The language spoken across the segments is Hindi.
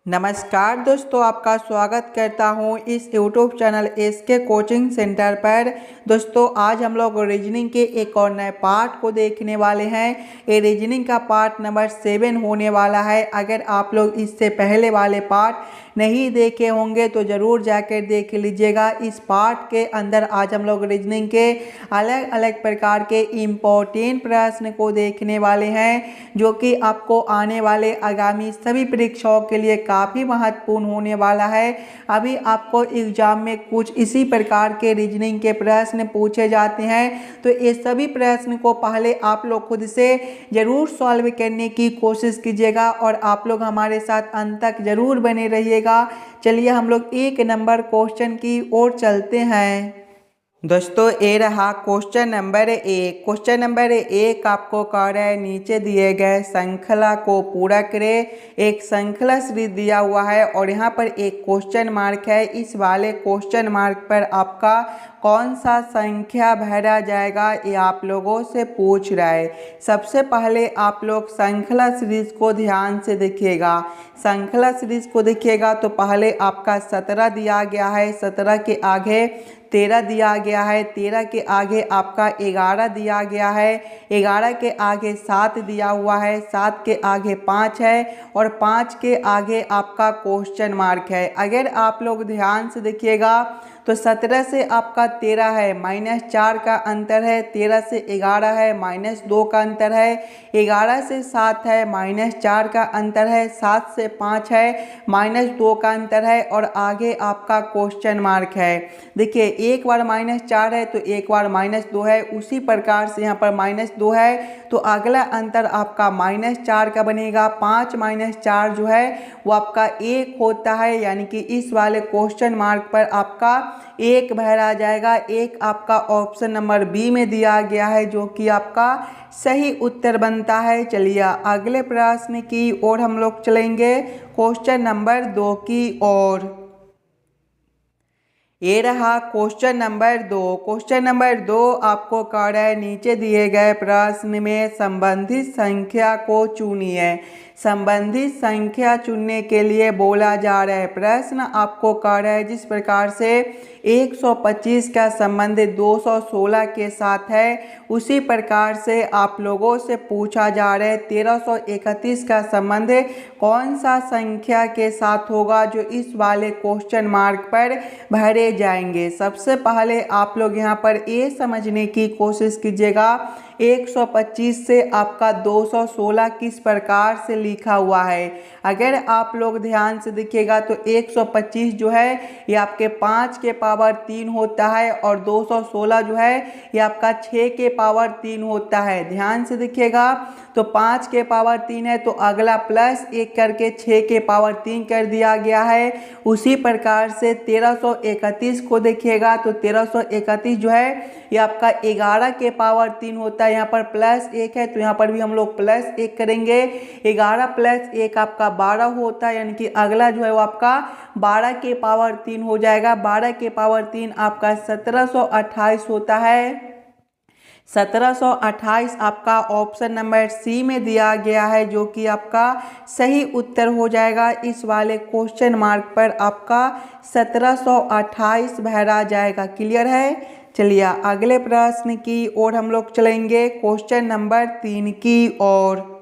नमस्कार दोस्तों, आपका स्वागत करता हूं इस YouTube channel SK coaching centre पर। दोस्तों आज हम लोग रीजनिंग के एक और नए पार्ट को देखने वाले हैं। ये रीजनिंग का पार्ट नंबर 7 होने वाला है। अगर आप लोग इससे पहले वाले पार्ट नहीं देखे होंगे तो ज़रूर जाकर देख लीजिएगा। इस पार्ट के अंदर आज हम लोग रीजनिंग के अलग अलग प्रकार के इम्पोर्टेंट प्रश्न को देखने वाले हैं, जो कि आपको आने वाले आगामी सभी परीक्षाओं के लिए काफ़ी महत्वपूर्ण होने वाला है। अभी आपको एग्जाम में कुछ इसी प्रकार के रीजनिंग के प्रश्न पूछे जाते हैं, तो ये सभी प्रश्न को पहले आप लोग खुद से ज़रूर सॉल्व करने की कोशिश कीजिएगा और आप लोग हमारे साथ अंत तक ज़रूर बने रहिएगा। चलिए हम लोग एक नंबर क्वेश्चन की ओर चलते हैं। दोस्तों ये रहा क्वेश्चन नंबर 1। क्वेश्चन नंबर 1 आपको कह रहा है नीचे दिए गए श्रृंखला को पूरा करें। एक श्रृंखला सीरीज दिया हुआ है और यहाँ पर एक क्वेश्चन मार्क है। इस वाले क्वेश्चन मार्क पर आपका कौन सा संख्या भरा जाएगा ये आप लोगों से पूछ रहा है। सबसे पहले आप लोग श्रृंखला सीरीज को ध्यान से देखिएगा। श्रृंखला सीरीज को देखिएगा तो पहले आपका 17 दिया गया है, 17 के आगे 13 दिया गया है, 13 के आगे आपका 11 दिया गया है, 11 के आगे 7 दिया हुआ है, 7 के आगे 5 है और 5 के आगे आपका क्वेश्चन मार्क है। अगर आप लोग ध्यान से देखिएगा तो 17 से आपका 13 है, -4 का अंतर है, 13 से 11 है, -2 का अंतर है, 11 से 7 है, -4 का अंतर है, 7 से 5 है, -2 का अंतर है और आगे आपका क्वेश्चन मार्क है। देखिए एक बार -4 है तो एक बार -2 है, उसी प्रकार से यहाँ पर -2 है तो अगला अंतर आपका -4 का बनेगा। 5 - 4 जो है वो आपका 1 होता है, यानी कि इस वाले क्वेश्चन मार्क पर आपका 1 भरा जाएगा। 1 आपका ऑप्शन नंबर बी में दिया गया है, जो कि आपका सही उत्तर बनता है। चलिए अगले प्रश्न की ओर हम लोग चलेंगे, क्वेश्चन नंबर 2 की ओर। ये रहा क्वेश्चन नंबर 2। क्वेश्चन नंबर 2 आपको कह रहा है नीचे दिए गए प्रश्न में संबंधित संख्या को चुनिए। संबंधित संख्या चुनने के लिए बोला जा रहा है। प्रश्न आपको कह रहा है जिस प्रकार से 125 का संबंध 216 के साथ है, उसी प्रकार से आप लोगों से पूछा जा रहा है 1331 का संबंध कौन सा संख्या के साथ होगा, जो इस वाले क्वेश्चन मार्क पर भरे जाएंगे। सबसे पहले आप लोग यहाँ पर ये समझने की कोशिश कीजिएगा 125 से आपका 216 किस प्रकार से लिखा हुआ है। अगर आप लोग ध्यान से देखिएगा तो 125 जो है ये आपके 5 के पावर 3 होता है और 216 जो है ये आपका 6 के पावर 3 होता है। ध्यान से देखिएगा तो 5 के पावर 3 है तो अगला +1 करके 6 के पावर 3 कर दिया गया है। उसी प्रकार से 1331 को देखिएगा तो 1331 जो है ये आपका 11 के पावर 3 होता है। यहाँ पर +1 है तो यहाँ पर भी हम लोग +1 करेंगे। 11 + 1 आपका 12 होता है, यानी कि अगला जो है वो आपका 12 के पावर 3 हो जाएगा। 12 के पावर 3 आपका 1728 होता है। 1728 आपका ऑप्शन नंबर सी में दिया गया है, जो कि आपका सही उत्तर हो जाएगा। इस वाले क्वेश्चन मार्क पर आपका 1728 भरा जाएगा। क्लियर है। चलिए अगले प्रश्न की ओर हम लोग चलेंगे, क्वेश्चन नंबर 3 की ओर।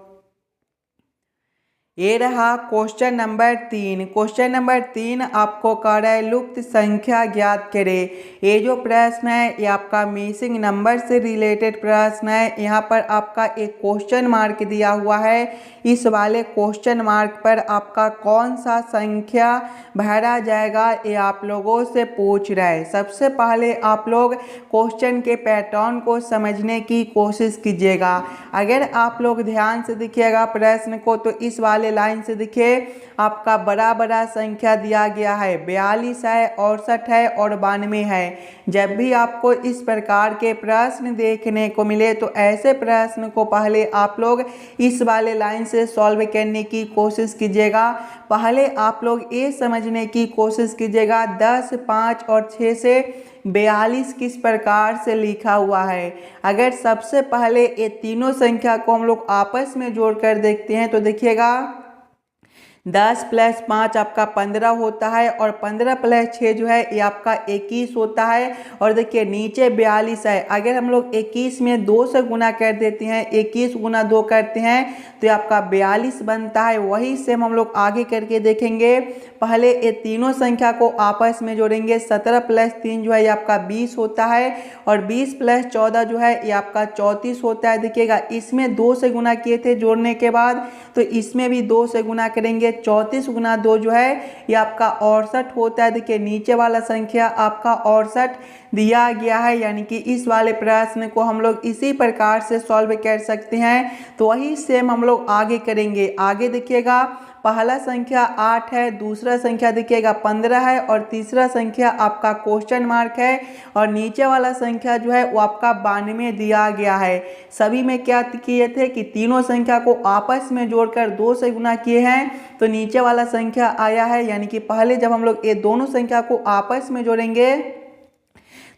ये रहा क्वेश्चन नंबर 3। क्वेश्चन नंबर 3 आपको कह रहा है लुप्त संख्या ज्ञात करें। ये जो प्रश्न है ये आपका मिसिंग नंबर से रिलेटेड प्रश्न है। यहाँ पर आपका एक क्वेश्चन मार्क दिया हुआ है। इस वाले क्वेश्चन मार्क पर आपका कौन सा संख्या भरा जाएगा ये आप लोगों से पूछ रहा है। सबसे पहले आप लोग क्वेश्चन के पैटर्न को समझने की कोशिश कीजिएगा। अगर आप लोग ध्यान से देखिएगा प्रश्न को तो इस वाले लाइन से देखिए आपका बड़ा संख्या दिया गया है, 42 है, 68 है और 92 है। जब भी आपको इस प्रकार के प्रश्न देखने को मिले तो ऐसे प्रश्न को पहले आप लोग इस वाले लाइन से सॉल्व करने की कोशिश कीजिएगा। पहले आप लोग ये समझने की कोशिश कीजिएगा 10, 5 और 6 से 42 किस प्रकार से लिखा हुआ है। अगर सबसे पहले ये तीनों संख्या को हम लोग आपस में जोड़कर देखते हैं तो देखिएगा 10 प्लस 5 आपका 15 होता है और 15 प्लस 6 जो है ये आपका 21 होता है। और देखिए नीचे 42 है, अगर हम लोग 21 में 2 से गुना कर देते हैं, 21 गुना 2 करते हैं तो ये आपका 42 बनता है। वही सेम हम लोग आगे करके देखेंगे। पहले ये तीनों संख्या को आपस में जोड़ेंगे। 17 प्लस 3 जो है ये आपका 20 होता है और 20 प्लस 14 जो है ये आपका 34 होता है। देखिएगा इसमें 2 से गुना किए थे जोड़ने के बाद, तो इसमें भी 2 से गुना करेंगे। 34 गुना 2 जो है ये आपका 68 होता है। देखिए नीचे वाला संख्या आपका 68 दिया गया है, यानी कि इस वाले प्रश्न को हम लोग इसी प्रकार से सॉल्व कर सकते हैं। तो वही सेम हम लोग आगे करेंगे। आगे देखिएगा पहला संख्या 8 है, दूसरा संख्या देखिएगा 15 है और तीसरा संख्या आपका क्वेश्चन मार्क है और नीचे वाला संख्या जो है वो आपका 92 दिया गया है। सभी में क्या किए थे कि तीनों संख्या को आपस में जोड़कर 2 से गुना किए हैं, तो नीचे वाला संख्या आया है। यानी कि पहले जब हम लोग ये दोनों संख्या को आपस में जोड़ेंगे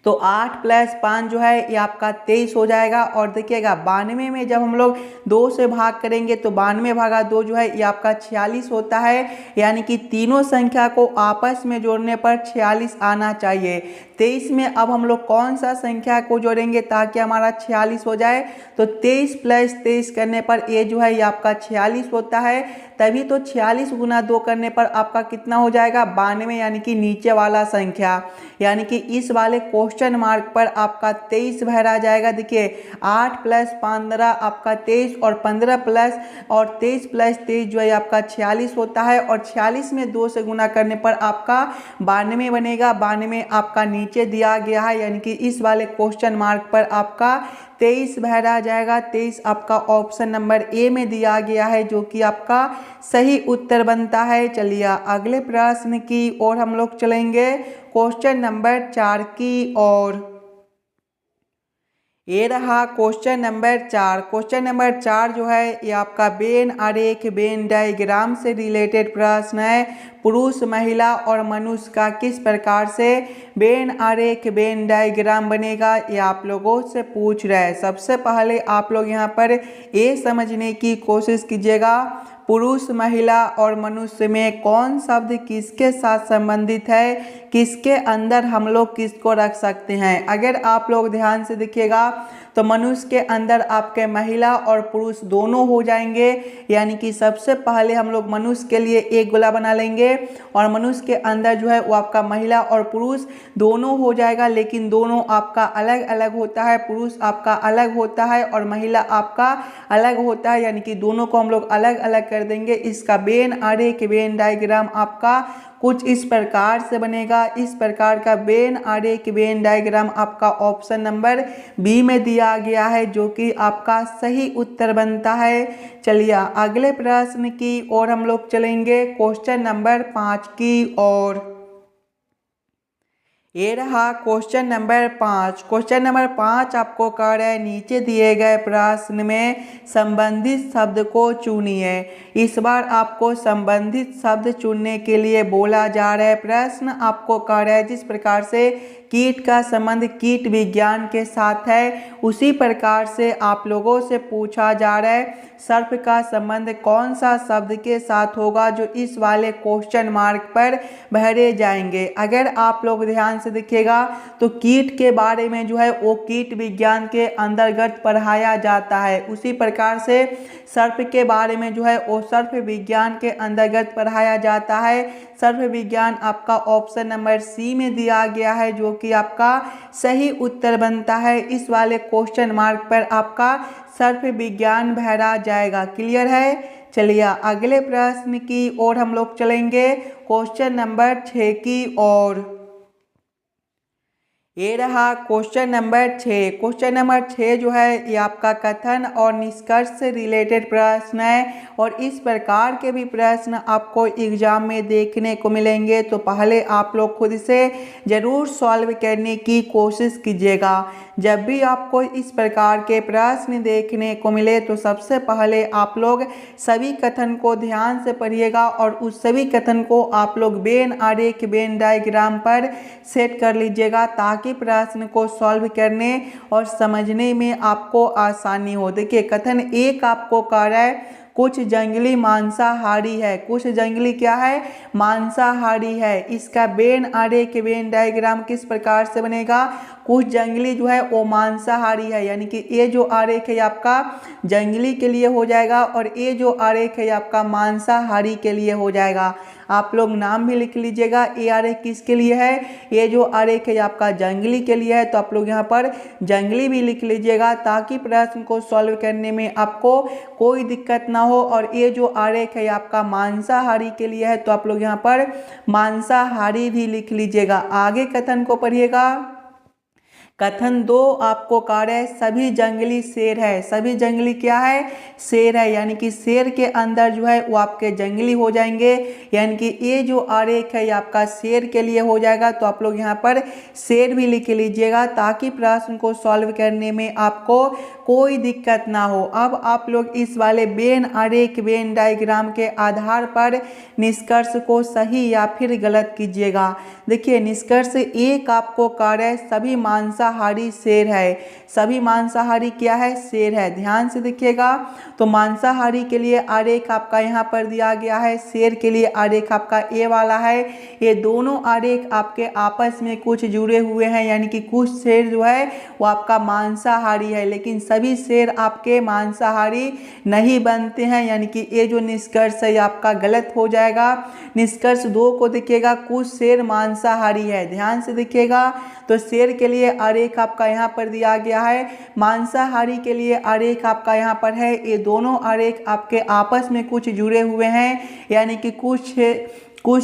तो 8 प्लस 5 जो है ये आपका 23 हो जाएगा। और देखिएगा 92 में जब हम लोग 2 से भाग करेंगे तो 92 भागा 2 जो है ये आपका 46 होता है। यानी कि तीनों संख्या को आपस में जोड़ने पर 46 आना चाहिए। 23 में अब हम लोग कौन सा संख्या को जोड़ेंगे ताकि हमारा 46 हो जाए, तो 23 प्लस 23 करने पर ये जो है ये आपका 46 होता है। तभी तो 46 गुना 2 करने पर आपका कितना हो जाएगा 92, यानी कि नीचे वाला संख्या, यानी कि इस वाले क्वेश्चन मार्क पर आपका 23 भरा जाएगा। देखिए 8 प्लस 15 आपका 23 और 15 प्लस और 23 प्लस 23 जो है आपका 46 होता है और 46 में 2 से गुना करने पर आपका 92 बनेगा। 92 आपका नीचे दिया गया है, यानी कि इस वाले क्वेश्चन मार्क पर आपका 23 भरा जाएगा। 23 आपका ऑप्शन नंबर ए में दिया गया है, जो कि आपका सही उत्तर बनता है। चलिए अगले प्रश्न की ओर हम लोग चलेंगे, क्वेश्चन नंबर 4 की ओर। ये रहा क्वेश्चन नंबर 4। क्वेश्चन नंबर 4 जो है ये आपका वेन आरेख वेन डायग्राम से रिलेटेड प्रश्न है। पुरुष महिला और मनुष्य का किस प्रकार से वेन आरेख वेन डायग्राम बनेगा ये आप लोगों से पूछ रहा है। सबसे पहले आप लोग यहाँ पर ये समझने की कोशिश कीजिएगा पुरुष महिला और मनुष्य में कौन शब्द किसके साथ संबंधित है, किसके अंदर हम लोग किसको रख सकते हैं। अगर आप लोग ध्यान से देखिएगा तो मनुष्य के अंदर आपके महिला और पुरुष दोनों हो जाएंगे। यानी कि सबसे पहले हम लोग मनुष्य के लिए एक गोला बना लेंगे और मनुष्य के अंदर जो है वो आपका महिला और पुरुष दोनों हो जाएगा, लेकिन दोनों आपका अलग अलग होता है। पुरुष आपका अलग होता है और महिला आपका अलग होता है, यानी कि दोनों को हम लोग अलग अलग कर देंगे। इसका वेन आरेख वेन डायग्राम आपका कुछ इस प्रकार से बनेगा। इस प्रकार का वेन आरेख वेन डायग्राम आपका ऑप्शन नंबर बी में दिया गया है, जो कि आपका सही उत्तर बनता है। चलिए अगले प्रश्न की ओर हम लोग चलेंगे, क्वेश्चन नंबर 5 की ओर। ये रहा क्वेश्चन नंबर 5। क्वेश्चन नंबर 5 आपको कह रहा है नीचे दिए गए प्रश्न में संबंधित शब्द को चुनिए। इस बार आपको संबंधित शब्द चुनने के लिए बोला जा रहा है। प्रश्न आपको कह रहा है जिस प्रकार से कीट का संबंध कीट विज्ञान के साथ है, उसी प्रकार से आप लोगों से पूछा जा रहा है सर्प का संबंध कौन सा शब्द के साथ होगा, जो इस वाले क्वेश्चन मार्क पर भरे जाएंगे। अगर आप लोग ध्यान से देखिएगा तो कीट के बारे में जो है वो कीट विज्ञान के अंतर्गत पढ़ाया जाता है, उसी प्रकार से सर्प के बारे में जो है वो सर्प विज्ञान के अंतर्गत पढ़ाया जाता है। सर्प विज्ञान आपका ऑप्शन नंबर सी में दिया गया है, जो कि आपका सही उत्तर बनता है। इस वाले क्वेश्चन मार्क पर आपका सर्प विज्ञान भरा जाएगा। क्लियर है। चलिए अगले प्रश्न की ओर हम लोग चलेंगे, क्वेश्चन नंबर 6 की ओर। ये रहा क्वेश्चन नंबर 6। क्वेश्चन नंबर 6 जो है ये आपका कथन और निष्कर्ष से रिलेटेड प्रश्न है और इस प्रकार के भी प्रश्न आपको एग्जाम में देखने को मिलेंगे। तो पहले आप लोग खुद से ज़रूर सॉल्व करने की कोशिश कीजिएगा। जब भी आपको इस प्रकार के प्रश्न देखने को मिले तो सबसे पहले आप लोग सभी कथन को ध्यान से पढ़िएगा और उस सभी कथन को आप लोग वेन आरेख वेन डायग्राम पर सेट कर लीजिएगा, ताकि प्रश्न को सॉल्व करने और समझने में आपको आसानी हो। देखिए कथन एक आपको कह रहा है कुछ जंगली मांसाहारी है, कुछ जंगली क्या है, मांसाहारी है। इसका वेन आरेख वेन डायग्राम किस प्रकार से बनेगा, कुछ जंगली जो है वो मांसाहारी है, यानी कि ये जो आरेख है आपका जंगली के लिए हो जाएगा और ये जो आरेख है आपका मांसाहारी के लिए हो जाएगा। आप लोग नाम भी लिख लीजिएगा, ये आरेख किसके लिए है, ये जो आरेख है आपका जंगली के लिए है, तो आप लोग यहाँ पर जंगली भी लिख लीजिएगा ताकि प्रश्न को सॉल्व करने में आपको कोई दिक्कत ना हो। और ये जो आरेख है आपका मांसाहारी के लिए है, तो आप लोग यहाँ पर मांसाहारी भी लिख लीजिएगा। आगे कथन को पढ़िएगा। कथन 2 आपको कार्य है, सभी जंगली शेर है, सभी जंगली क्या है, शेर है, यानी कि शेर के अंदर जो है वो आपके जंगली हो जाएंगे, यानी कि ये जो आरेख है ये आपका शेर के लिए हो जाएगा। तो आप लोग यहाँ पर शेर भी लिख लीजिएगा ताकि प्रश्न को सॉल्व करने में आपको कोई दिक्कत ना हो। अब आप लोग इस वाले वेन आरेख वेन डायग्राम के आधार पर निष्कर्ष को सही या फिर गलत कीजिएगा। देखिए निष्कर्ष 1 आपको कार्य सभी मांसाहारी शेर है, सभी मांसाहारी क्या है, शेर है। ध्यान से देखिएगा, तो मांसाहारी के लिए आरेख आपका यहाँ पर दिया गया है, शेर के लिए आरेख आपका ए वाला है। ये दोनों आरेख आपके आपस में कुछ जुड़े हुए हैं, यानी कि कुछ शेर जो है वो आपका मांसाहारी है, लेकिन सभी शेर आपके मांसाहारी नहीं बनते हैं, यानी कि ये जो निष्कर्ष है आपका गलत हो जाएगा। निष्कर्ष 2 को देखिएगा, कुछ शेर मांसाहारी है। ध्यान से देखिएगा, तो शेर के लिए आरेख आपका यहाँ पर दिया गया है, मांसाहारी के लिए आरेख आपका यहाँ पर है। ये दोनों आरेख आपके आपस में कुछ जुड़े हुए हैं, यानी कि कुछ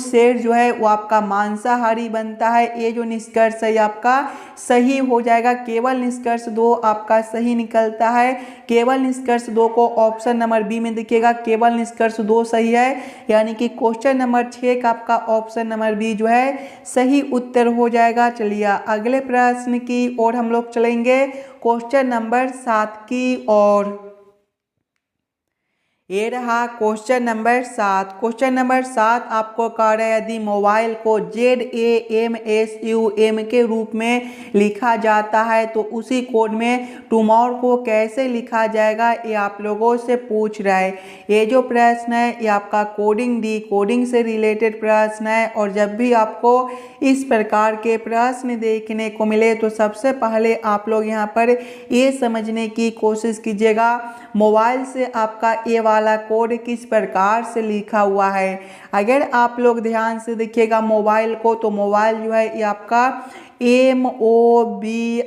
शेर जो है वो आपका मांसाहारी बनता है। ये जो निष्कर्ष है आपका सही हो जाएगा। केवल निष्कर्ष 2 आपका सही निकलता है। केवल निष्कर्ष 2 को ऑप्शन नंबर बी में दिखेगा, केवल निष्कर्ष 2 सही है, यानी कि क्वेश्चन नंबर 6 का आपका ऑप्शन नंबर बी जो है सही उत्तर हो जाएगा। चलिए अगले प्रश्न की ओर हम लोग चलेंगे, क्वेश्चन नंबर 7 की ओर। ये रहा क्वेश्चन नंबर 7। क्वेश्चन नंबर 7 आपको कार्य यदि मोबाइल को ZAMSUM के रूप में लिखा जाता है तो उसी कोड में टुमारो को कैसे लिखा जाएगा, ये आप लोगों से पूछ रहा है। ये जो प्रश्न है ये आपका कोडिंग डी कोडिंग से रिलेटेड प्रश्न है, और जब भी आपको इस प्रकार के प्रश्न देखने को मिले तो सबसे पहले आप लोग यहाँ पर ये समझने की कोशिश कीजिएगा मोबाइल से आपका ये वाला कोड किस प्रकार से लिखा हुआ है। अगर आप लोग ध्यान से देखिएगा मोबाइल को, तो मोबाइल जो है ये आपका MOBILE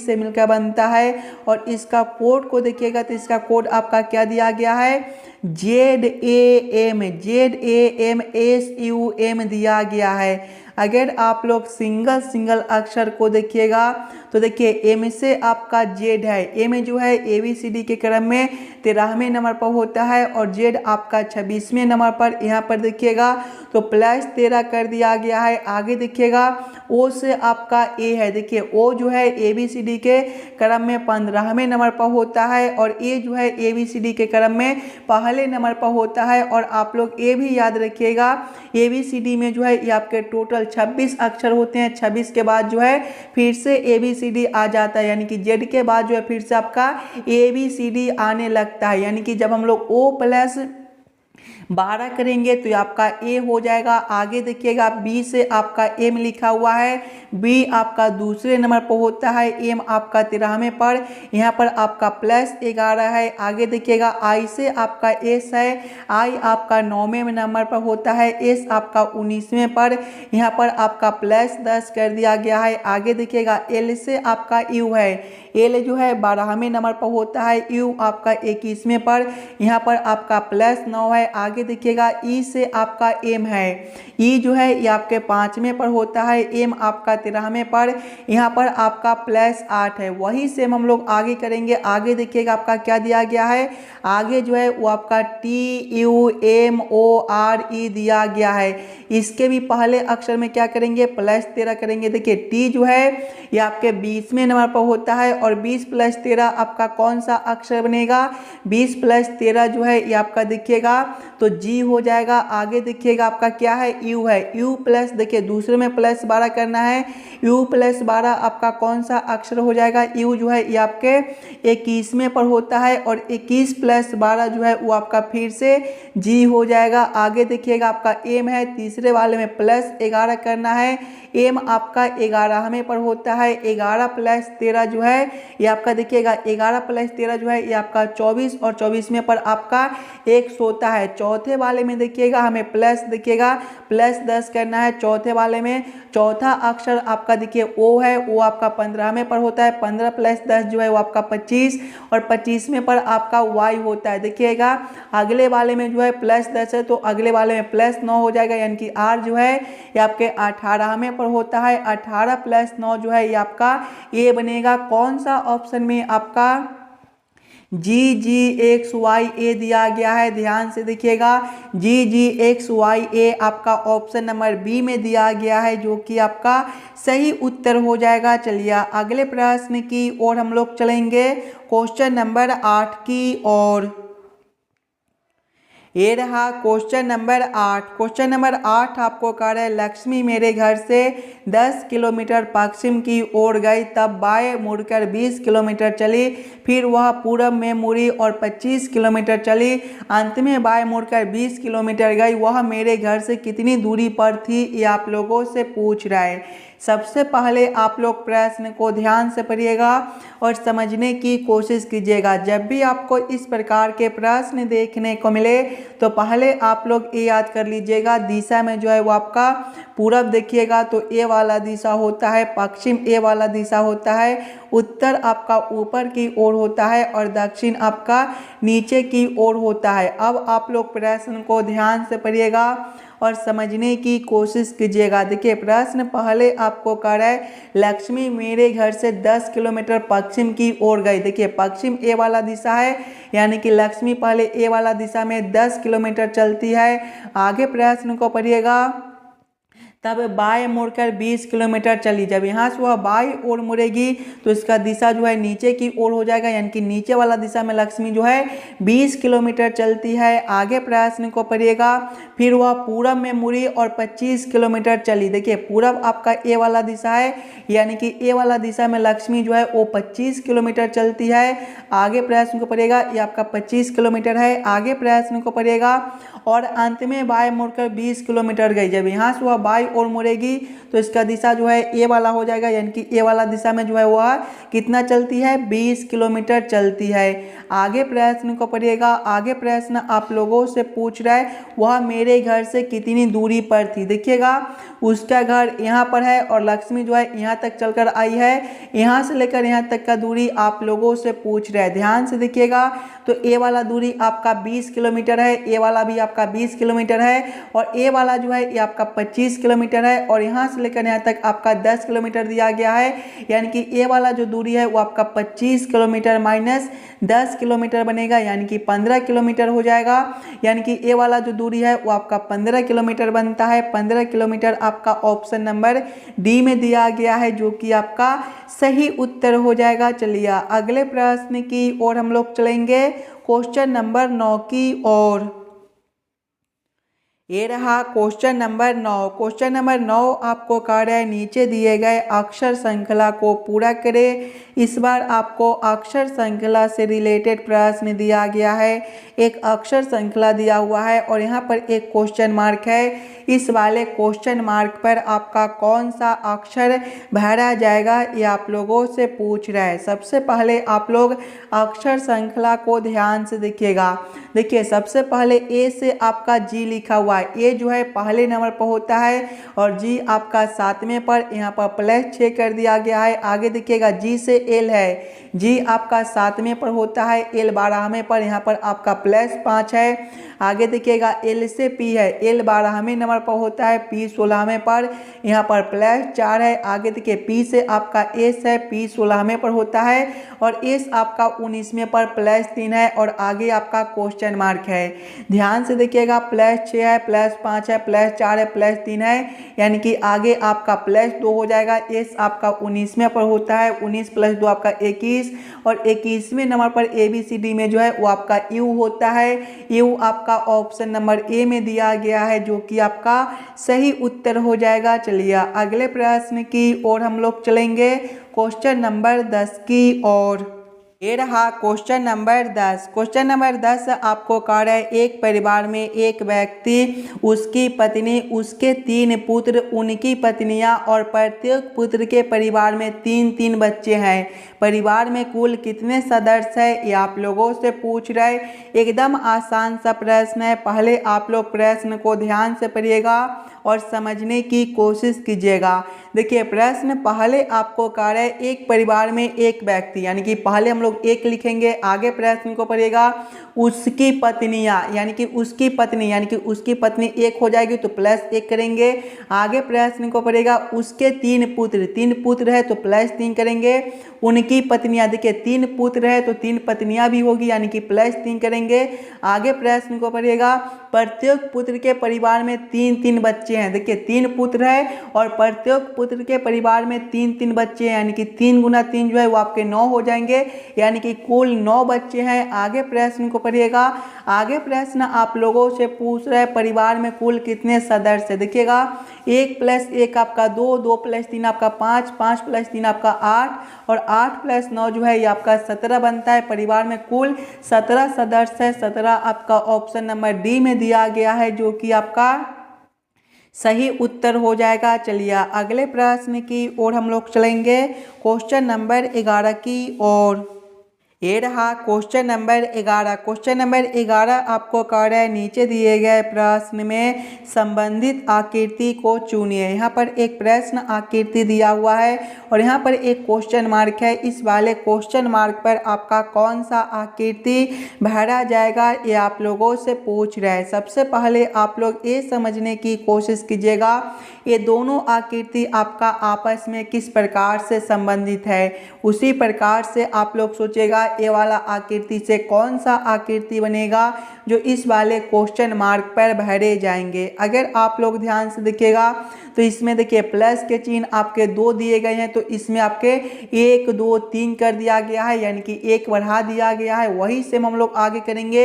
से मिलकर बनता है, और इसका कोड को देखिएगा तो इसका कोड आपका क्या दिया गया है, ZAMSUM दिया गया है। अगर आप लोग सिंगल अक्षर को देखिएगा तो देखिए एम से आपका जेड है, एम जो है ABCD के क्रम में 13वें नंबर पर होता है, और जेड आपका 26वें नंबर पर। यहाँ पर देखिएगा तो +13 कर दिया गया है। आगे देखिएगा ओ से आपका ए है, देखिए ओ जो है ABCD के क्रम में 15वें नंबर पर होता है, और ए जो है ABCD के क्रम में पहले नंबर पर होता है। और आप लोग ये भी याद रखिएगा ABCD में जो है ये आपके टोटल 26 अक्षर होते हैं। 26 के बाद जो है फिर से ABCD आ जाता है, यानी कि जेड के बाद जो है फिर से आपका ABCD आने लगता है, यानी कि जब हम लोग O+12 करेंगे तो आपका ए हो जाएगा। आगे देखिएगा बी से आपका एम लिखा हुआ है, बी आपका दूसरे नंबर पर होता है, एम आपका 13वें पर, यहाँ पर आपका +11 है। आगे देखिएगा आई से आपका एस है, आई आपका 9वें नंबर पर होता है, एस आपका 19वें पर, यहाँ पर आपका +10 कर दिया गया है। आगे देखिएगा एल से आपका यू है, एल जो है 12वें नंबर पर होता है, यू आपका 21वें पर, यहाँ पर आपका +9 है। आगे देखिएगा ई से आपका एम है, ई जो है ये आपके 5वें पर होता है, एम आपका 13वें पर, यहाँ पर आपका +8 है। वही सेम हम लोग आगे करेंगे। आगे देखिएगा आपका क्या दिया गया है, आगे जो है वो आपका TUMORE दिया गया है। इसके भी पहले अक्षर में क्या करेंगे, +13 करेंगे। देखिए टी जो है ये आपके 20वें नंबर पर होता है, और 20 + 13 आपका कौन सा अक्षर बनेगा, 20 + 13 जो है ये आपका देखिएगा तो जी हो जाएगा। आगे देखिएगा आपका क्या है, यू है, यू प्लस, देखिए दूसरे में प्लस 12 करना है, यू प्लस 12 आपका कौन सा अक्षर हो जाएगा, यू जो है ये आपके 21वें पर होता है और 21 प्लस 12 जो है वो आपका फिर से जी हो जाएगा। आगे देखिएगा आपका एम है, तीसरे वाले में प्लस 11 करना है, एम आपका 11वें पर होता है, 11 प्लस 13 जो है ये आपका देखिएगा 11 प्लस 13 जो है ये आपका 24 और 24वें पर आपका 100 होता है। चौथे वाले में देखिएगा हमें प्लस, देखिएगा प्लस 10 करना है चौथे वाले में, चौथा अक्षर आपका देखिए ओ है, वो आपका 15वें पर होता है, 15 प्लस 10 जो है वो आपका 25 और 25वें पर आपका वाई होता है। देखिएगा अगले वाले में जो है प्लस 10 है तो अगले वाले में प्लस 9 हो जाएगा, यानी कि आर जो है ये आपके 18वें पर होता है, 18 प्लस 9 जो है ये आपका ए बनेगा। कौन सा ऑप्शन में आपका जी जी एक्स वाई ए दिया गया है, ध्यान से देखिएगा, जी जी एक्स वाई ए आपका ऑप्शन नंबर बी में दिया गया है, जो कि आपका सही उत्तर हो जाएगा। चलिए अगले प्रश्न की ओर हम लोग चलेंगे, क्वेश्चन नंबर 8 की ओर। ये रहा क्वेश्चन नंबर 8। क्वेश्चन नंबर 8 आपको कह रहा है, लक्ष्मी मेरे घर से 10 किलोमीटर पश्चिम की ओर गई, तब बाएं मुड़कर 20 किलोमीटर चली, फिर वह पूरब में मुड़ी और 25 किलोमीटर चली, अंत में बाएं मुड़कर 20 किलोमीटर गई, वह मेरे घर से कितनी दूरी पर थी, ये आप लोगों से पूछ रहा है। सबसे पहले आप लोग प्रश्न को ध्यान से पढ़िएगा और समझने की कोशिश कीजिएगा। जब भी आपको इस प्रकार के प्रश्न देखने को मिले तो पहले आप लोग ये याद कर लीजिएगा, दिशा में जो है वो आपका पूरब देखिएगा तो ए वाला दिशा होता है, पश्चिम ए वाला दिशा होता है, उत्तर आपका ऊपर की ओर होता है और दक्षिण आपका नीचे की ओर होता है। अब आप लोग प्रश्न को ध्यान से पढ़िएगा और समझने की कोशिश कीजिएगा। देखिए प्रश्न पहले आपको कह रहा है, लक्ष्मी मेरे घर से 10 किलोमीटर पश्चिम की ओर गई। देखिए पश्चिम ए वाला दिशा है, यानी कि लक्ष्मी पहले ए वाला दिशा में 10 किलोमीटर चलती है। आगे प्रश्न को पढ़िएगा, तब बाएं मुड़कर 20 किलोमीटर चली। जब यहाँ से वह बाएं ओर मुड़ेगी तो इसका दिशा जो है नीचे की ओर हो जाएगा, यानी कि नीचे वाला दिशा में लक्ष्मी जो है 20 किलोमीटर चलती है। आगे प्रश्न को पढ़िएगा, फिर वह पूरब में मुड़ी और 25 किलोमीटर चली। देखिए पूरब आपका ए वाला दिशा है, यानी कि ए वाला दिशा में लक्ष्मी जो है वो 25 किलोमीटर चलती है। आगे प्रश्न को पढ़िएगा, ये आपका 25 किलोमीटर है। आगे प्रश्न को पढ़िएगा, और अंत में बाएं मुड़कर 20 किलोमीटर गई। जब यहाँ से वह बाएं ओर मुड़ेगी तो इसका दिशा जो है ए वाला हो जाएगा, यानी कि ए वाला दिशा में जो है वह कितना चलती है, 20 किलोमीटर चलती है। आगे प्रश्न को पढ़िएगा, आगे प्रश्न आप लोगों से पूछ रहा है, वह मेरे घर से कितनी दूरी पर थी। देखिएगा उसका घर यहाँ पर है और लक्ष्मी जो है यहाँ तक चलकर आई है, यहाँ से लेकर यहाँ तक का दूरी आप लोगों से पूछ रहा है। ध्यान से देखिएगा, तो ए वाला दूरी आपका 20 किलोमीटर है, ए वाला भी आपका 20 किलोमीटर है और ए वाला जो है ये आपका 25 किलोमीटर है और यहाँ से लेकर यहाँ तक आपका 10 किलोमीटर दिया गया है, यानी कि ए वाला जो दूरी है वो आपका 25 किलोमीटर माइनस 10 किलोमीटर बनेगा, यानी कि 15 किलोमीटर हो जाएगा। यानी कि ए वाला जो दूरी है वो आपका 15 किलोमीटर बनता है। 15 किलोमीटर आपका ऑप्शन नंबर डी में दिया गया है, जो कि आपका सही उत्तर हो जाएगा। चलिए अगले प्रश्न की ओर हम लोग चलेंगे, क्वेश्चन नंबर 9 की ओर। ये रहा क्वेश्चन नंबर 9। क्वेश्चन नंबर 9 आपको कह रहा है, नीचे दिए गए अक्षर श्रृंखला को पूरा करें। इस बार आपको अक्षर श्रृंखला से रिलेटेड प्रश्न दिया गया है। एक अक्षर श्रृंखला दिया हुआ है और यहाँ पर एक क्वेश्चन मार्क है। इस वाले क्वेश्चन मार्क पर आपका कौन सा अक्षर भरा जाएगा, ये आप लोगों से पूछ रहा है। सबसे पहले आप लोग अक्षर श्रृंखला को ध्यान से देखिएगा। देखिए सबसे पहले ए से आपका जी लिखा हुआ है, ए जो है पहले नंबर पर होता है और जी आपका 7वें पर, यहाँ पर प्लस 6 कर दिया गया है। आगे देखिएगा जी से एल है, जी आपका 7वें पर होता है, एल 12वें पर, यहाँ पर आपका प्लस 5 है। आगे देखिएगा एल से पी है, एल 12वें नंबर पर होता है, पी 16वें पर, यहाँ पर प्लस 4 है। आगे देखिए पी से आपका एस है, पी 16वें पर होता है और एस आपका 19वें पर, प्लस 3 है और आगे आपका क्वेश्चन मार्क है। ध्यान से देखिएगा, प्लस 6 है, प्लस 5 है, प्लस 4 है, प्लस 3 है, यानी कि आगे आपका प्लस 2 हो जाएगा। एस आपका 19वें पर होता है, 19 प्लस 2 आपका 21 और 21वें नंबर पर ABCD में जो है वो आपका यू होता है। यू आपका आपका ऑप्शन नंबर ए में दिया गया है, जो कि आपका सही उत्तर हो जाएगा। चलिए अगले प्रश्न की ओर हम लोग चलेंगे, क्वेश्चन नंबर 10 की ओर। ये रहा क्वेश्चन नंबर 10। क्वेश्चन नंबर 10 आपको कह रहा है, एक परिवार में एक व्यक्ति, उसकी पत्नी, उसके 3 पुत्र, उनकी पत्नियां और प्रत्येक पुत्र के परिवार में 3-3 बच्चे हैं। परिवार में कुल कितने सदस्य हैं, ये आप लोगों से पूछ रहे। एकदम आसान सा प्रश्न है। पहले आप लोग प्रश्न को ध्यान से पढ़िएगा और समझने की कोशिश कीजिएगा। देखिए प्रश्न पहले आपको कह रहा है, एक परिवार में एक व्यक्ति, यानी कि पहले हम लोग एक लिखेंगे, आगे प्रश्न को पढ़िएगा, उसकी पत्नियां, यानी कि उसकी पत्नी, यानी कि उसकी पत्नी एक हो जाएगी तो +1 करेंगे। आगे प्रश्न को पढ़िएगा, उसके 3 पुत्र, 3 पुत्र है तो +3 करेंगे। उनकी पत्नियां, देखिए 3 पुत्र है तो 3 पत्नियां भी होगी, यानी कि +3 करेंगे। आगे प्रश्न को पढ़िएगा, प्रत्येक पुत्र के परिवार में 3-3 बच्चे हैं। देखिए 3 पुत्र है और प्रत्येक पुत्र के परिवार में 3-3 बच्चे हैं, यानी कि 3 × 3 जो है वो आपके 9 हो जाएंगे, यानी कि कुल 9 बच्चे हैं। आगे प्रश्न को पढ़िएगा। आगे प्रश्न आप लोगों से पूछ रहे हैं, परिवार में कुल कितने सदस्य। देखिएगा 1 + 1 आपका 2, 2 + 3 आपका 5, 5 + 3 आपका 8 और 8 + 9 जो है ये आपका 17 बनता है। परिवार में कुल 17 सदस्य है। 17 आपका ऑप्शन नंबर डी में दिया गया है, जो कि आपका सही उत्तर हो जाएगा। चलिए अगले प्रश्न की ओर हम लोग चलेंगे, क्वेश्चन नंबर 11 की ओर। ये रहा क्वेश्चन नंबर 11। क्वेश्चन नंबर 11 आपको कह रहा है, नीचे दिए गए प्रश्न में संबंधित आकृति को चुनिए। यहाँ पर एक प्रश्न आकृति दिया हुआ है और यहाँ पर एक क्वेश्चन मार्क है। इस वाले क्वेश्चन मार्क पर आपका कौन सा आकृति भरा जाएगा, ये आप लोगों से पूछ रहा है। सबसे पहले आप लोग ये समझने की कोशिश कीजिएगा, ये दोनों आकृति आपका आपस में किस प्रकार से संबंधित है। उसी प्रकार से आप लोग सोचेगा, ये वाला आकृति से कौन सा आकृति बनेगा जो इस वाले क्वेश्चन मार्क पर भरे जाएंगे। अगर आप लोग ध्यान से देखिएगा तो इसमें देखिए प्लस के चिन्ह आपके 2 दिए गए हैं, तो इसमें आपके 1 2 3 कर दिया गया है, यानी कि 1 बढ़ा दिया गया है। वही सेम हम लोग आगे करेंगे।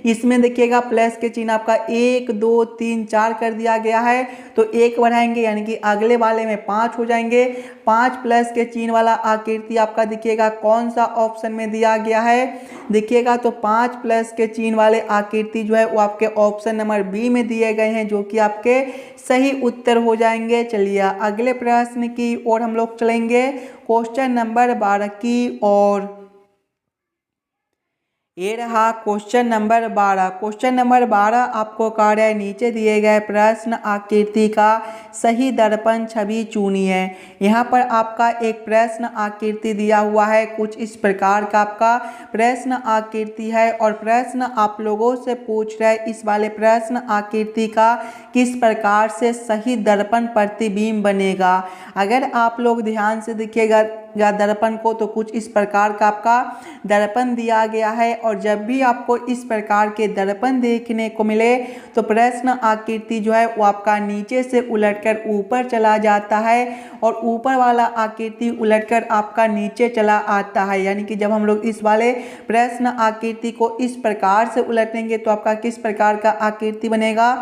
इसमें देखिएगा प्लस के चिन्ह आपका 1 2 3 4 कर दिया गया है, तो 1 बढ़ाएंगे, यानी कि अगले वाले में 5 हो जाएंगे। 5 प्लस के चिन्ह वाला आकृति आपका देखिएगा कौन सा ऑप्शन में दिया गया है। देखिएगा तो 5 प्लस के चिन्ह वाले आकृति जो है वो आपके ऑप्शन नंबर बी में दिए गए हैं, जो कि आपके सही उत्तर हो जाएंगे। चलिए अगले प्रश्न की ओर हम लोग चलेंगे, क्वेश्चन नंबर 12 की ओर। ये रहा क्वेश्चन नंबर 12। क्वेश्चन नंबर 12 आपको कह रहा है, नीचे दिए गए प्रश्न आकृति का सही दर्पण छवि चुनिए। यहाँ पर आपका एक प्रश्न आकृति दिया हुआ है, कुछ इस प्रकार का आपका प्रश्न आकृति है और प्रश्न आप लोगों से पूछ रहा है, इस वाले प्रश्न आकृति का किस प्रकार से सही दर्पण प्रतिबिंब बनेगा। अगर आप लोग ध्यान से देखिएगा दर्पण को, तो कुछ इस प्रकार का आपका दर्पण दिया गया है और जब भी आपको इस प्रकार के दर्पण देखने को मिले तो प्रश्न आकृति जो है वो आपका नीचे से उलटकर ऊपर चला जाता है और ऊपर वाला आकृति उलटकर आपका नीचे चला आता है। यानी कि जब हम लोग इस वाले प्रश्न आकृति को इस प्रकार से उलटेंगे तो आपका किस प्रकार का आकृति बनेगा।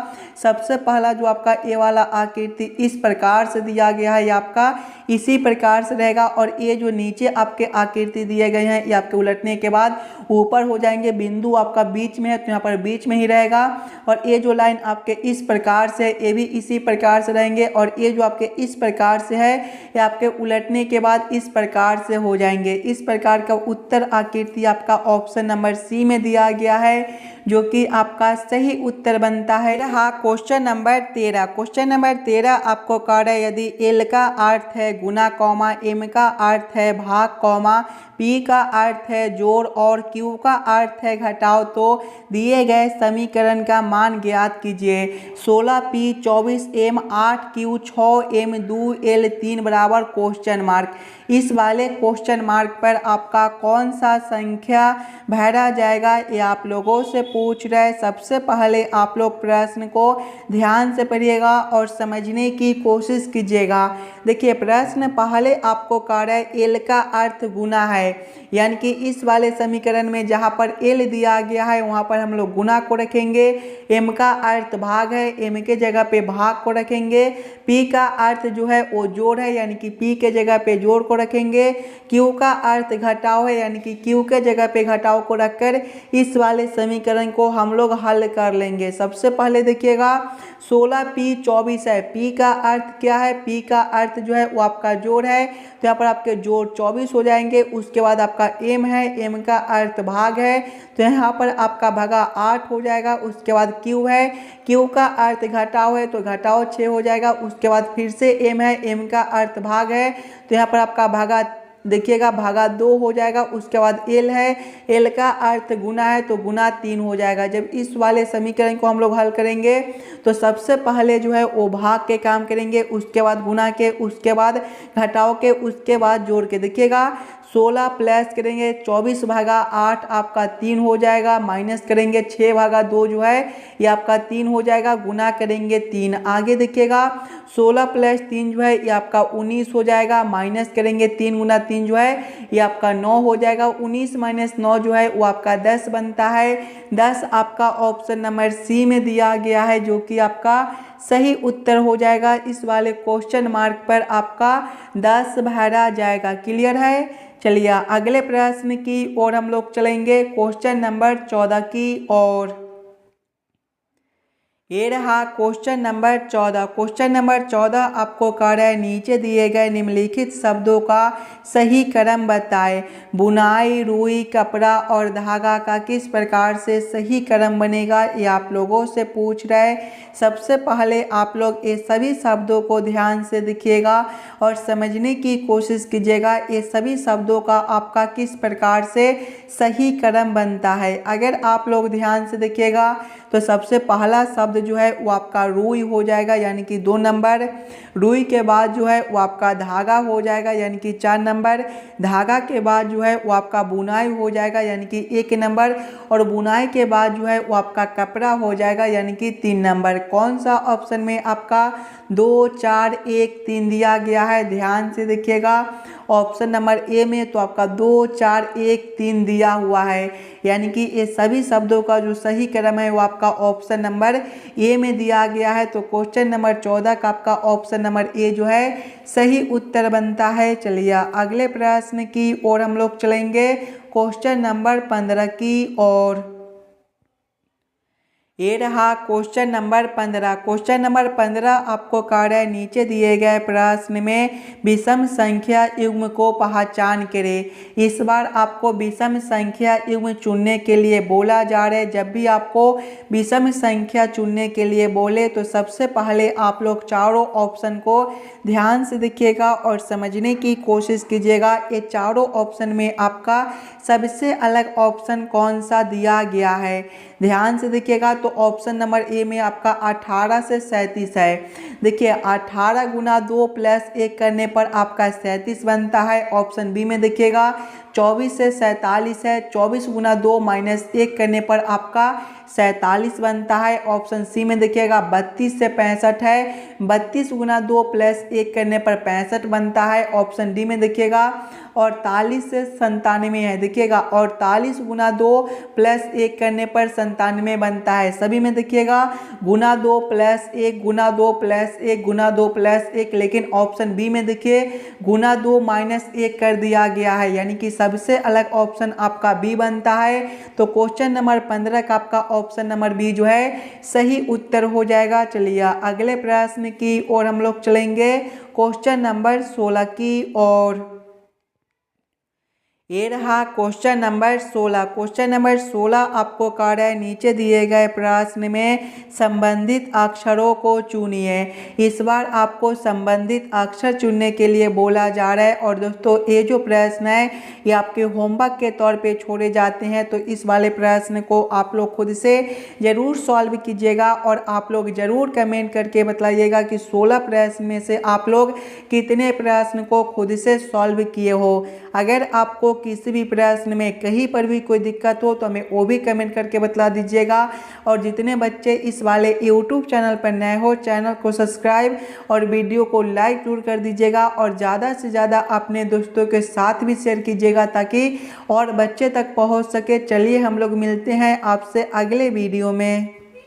सबसे पहला जो आपका ये वाला आकृति इस प्रकार से दिया गया है, ये आपका इसी प्रकार से रहेगा और ये जो नीचे आपके आकृति दिए गए हैं ये आपके उलटने के बाद ऊपर हो जाएंगे। बिंदु आपका बीच में है तो यहाँ पर बीच में ही रहेगा और ये जो लाइन आपके इस प्रकार से, ये भी इसी प्रकार से रहेंगे और ये जो आपके इस प्रकार से है ये आपके उलटने के बाद इस प्रकार से हो जाएंगे। इस प्रकार का उत्तर आकृति आपका ऑप्शन नंबर सी में दिया गया है, जो कि आपका सही उत्तर बनता है। हाँ क्वेश्चन नंबर 13। क्वेश्चन नंबर 13 आपको कह रहा है, यदि एल का अर्थ है गुना कॉमा, एम का अर्थ है भाग कॉमा, पी का अर्थ है जोड़ और क्यू का अर्थ है घटाव, तो दिए गए समीकरण का मान ज्ञात कीजिए। 16p 24m 8q 6m 2l 3 बराबर क्वेश्चन मार्क। इस वाले क्वेश्चन मार्क पर आपका कौन सा संख्या भरा जाएगा, ये आप लोगों से पूछ रहे हैं। सबसे पहले आप लोग प्रश्न को ध्यान से पढ़िएगा और समझने की कोशिश कीजिएगा। देखिए प्रश्न पहले आपको कह रहा है एल का अर्थ गुना है, यानी कि इस वाले समीकरण में जहाँ पर एल दिया गया है वहाँ पर हम लोग गुना को रखेंगे। एम का अर्थ भाग है, एम के जगह पे भाग को रखेंगे। पी का अर्थ जो है वो जोड़ है, यानी कि पी के जगह पे जोड़ को रखेंगे। क्यू का अर्थ घटाव है, यानी कि क्यू के जगह पे घटाव को रखकर इस वाले समीकरण को हम लोग हल कर लेंगे। सबसे पहले देखिएगा 16p 24 है। पी का अर्थ क्या है, पी का अर्थ जो है वो आपका जोड़ है, तो यहाँ पर आपके जोड़ 24 हो जाएंगे। उसके बाद आपका एम है, एम का अर्थ भाग है, तो यहाँ पर आपका भागा 8 हो जाएगा। उसके बाद क्यू है, क्यू का अर्थ घटाव है, तो घटाव 6 हो जाएगा। उसके बाद फिर से एम है, एम का अर्थ भाग है, तो यहाँ पर आपका भागा देखिएगा भागा 2 हो जाएगा। उसके बाद एल है, एल का अर्थ गुना है, तो गुना 3 हो जाएगा। जब इस वाले समीकरण को हम लोग हल करेंगे तो सबसे पहले जो है वो भाग के काम करेंगे, उसके बाद गुना के, उसके बाद घटाव के, उसके बाद जोड़ के। देखिएगा 16 प्लस करेंगे 24 भागा 8 आपका 3 हो जाएगा, माइनस करेंगे 6 भागा 2 जो है ये आपका 3 हो जाएगा, गुना करेंगे 3। आगे देखिएगा 16 प्लस 3 जो है ये आपका 19 हो जाएगा, माइनस करेंगे 3 गुना 3 जो है ये आपका 9 हो जाएगा। 19 माइनस 9 जो है वो आपका 10 बनता है। 10 आपका ऑप्शन नंबर सी में दिया गया है, जो कि आपका सही उत्तर हो जाएगा। इस वाले क्वेश्चन मार्क पर आपका 10 भरा जाएगा। क्लियर है। चलिए अगले प्रश्न की ओर हम लोग चलेंगे, क्वेश्चन नंबर 14 की ओर। ये रहा क्वेश्चन नंबर 14। क्वेश्चन नंबर 14 आपको कह रहा है नीचे दिए गए निम्नलिखित शब्दों का सही क्रम बताएं। बुनाई, रुई, कपड़ा और धागा का किस प्रकार से सही क्रम बनेगा, ये आप लोगों से पूछ रहे हैं। सबसे पहले आप लोग ये सभी शब्दों को ध्यान से देखिएगा और समझने की कोशिश कीजिएगा, ये सभी शब्दों का आपका किस प्रकार से सही क्रम बनता है। अगर आप लोग ध्यान से देखिएगा तो सबसे पहला शब्द जो है वो आपका रुई हो जाएगा, यानी कि 2 नंबर। रुई के बाद जो है वो आपका धागा हो जाएगा, यानी कि 4 नंबर। धागा के बाद जो है वो आपका बुनाई हो जाएगा, यानी कि 1 नंबर। और बुनाई के बाद जो है वो आपका कपड़ा हो जाएगा, यानी कि 3 नंबर। कौन सा ऑप्शन में आपका 2, 4, 1, 3 दिया गया है, ध्यान से देखिएगा। ऑप्शन नंबर ए में तो आपका 2, 4, 1, 3 दिया हुआ है, यानी कि ये सभी शब्दों का जो सही क्रम है वो आपका ऑप्शन नंबर ए में दिया गया है। तो क्वेश्चन नंबर 14 का आपका ऑप्शन नंबर ए जो है सही उत्तर बनता है। चलिए अगले प्रश्न की ओर हम लोग चलेंगे, क्वेश्चन नंबर 15 की ओर। ये रहा क्वेश्चन नंबर 15। क्वेश्चन नंबर 15 आपको कह रहा है नीचे दिए गए प्रश्न में विषम संख्या युग्म को पहचान करें। इस बार आपको विषम संख्या युग्म चुनने के लिए बोला जा रहा है। जब भी आपको विषम संख्या चुनने के लिए बोले तो सबसे पहले आप लोग चारों ऑप्शन को ध्यान से देखिएगा और समझने की कोशिश कीजिएगा। ये चारों ऑप्शन में आपका सबसे अलग ऑप्शन कौन सा दिया गया है, ध्यान से देखिएगा। तो ऑप्शन नंबर ए में आपका 18 से 37 है। देखिए 18 गुना 2 प्लस 1 करने पर आपका 37 बनता है। ऑप्शन बी में देखिएगा 24 से 47 है। 24 गुना 2 माइनस 1 करने पर आपका 47 बनता है। ऑप्शन सी में देखिएगा 32 से 65 है। 32 गुना 2 प्लस 1 करने पर 65 बनता है। ऑप्शन डी में देखिएगा 48 से 97 है। देखिएगा 48 गुना 2 प्लस 1 करने पर 97 बनता है। सभी में देखिएगा गुना 2 प्लस 1 गुना 2 प्लस 1 गुना 2 प्लस 1, लेकिन ऑप्शन बी में देखिए गुना 2 माइनस 1 कर दिया गया है, यानी कि सबसे अलग ऑप्शन आपका बी बनता है। तो क्वेश्चन नंबर 15 का आपका ऑप्शन नंबर बी जो है सही उत्तर हो जाएगा। चलिए अगले प्रश्न की ओर हम लोग चलेंगे, क्वेश्चन नंबर 16 की ओर। ये रहा क्वेश्चन नंबर 16। क्वेश्चन नंबर 16 आपको कह रहा है नीचे दिए गए प्रश्न में संबंधित अक्षरों को चुनिए। इस बार आपको संबंधित अक्षर चुनने के लिए बोला जा रहा है। और दोस्तों ये जो प्रश्न है ये आपके होमवर्क के तौर पे छोड़े जाते हैं, तो इस वाले प्रश्न को आप लोग खुद से ज़रूर सॉल्व कीजिएगा और आप लोग ज़रूर कमेंट करके बताइएगा कि 16 प्रश्न में से आप लोग कितने प्रश्न को खुद से सॉल्व किए हो। अगर आपको किसी भी प्रश्न में कहीं पर भी कोई दिक्कत हो तो हमें वो भी कमेंट करके बता दीजिएगा। और जितने बच्चे इस वाले यूट्यूब चैनल पर नए हो चैनल को सब्सक्राइब और वीडियो को लाइक जरूर कर दीजिएगा और ज़्यादा से ज़्यादा अपने दोस्तों के साथ भी शेयर कीजिएगा ताकि और बच्चे तक पहुंच सके। चलिए हम लोग मिलते हैं आपसे अगले वीडियो में।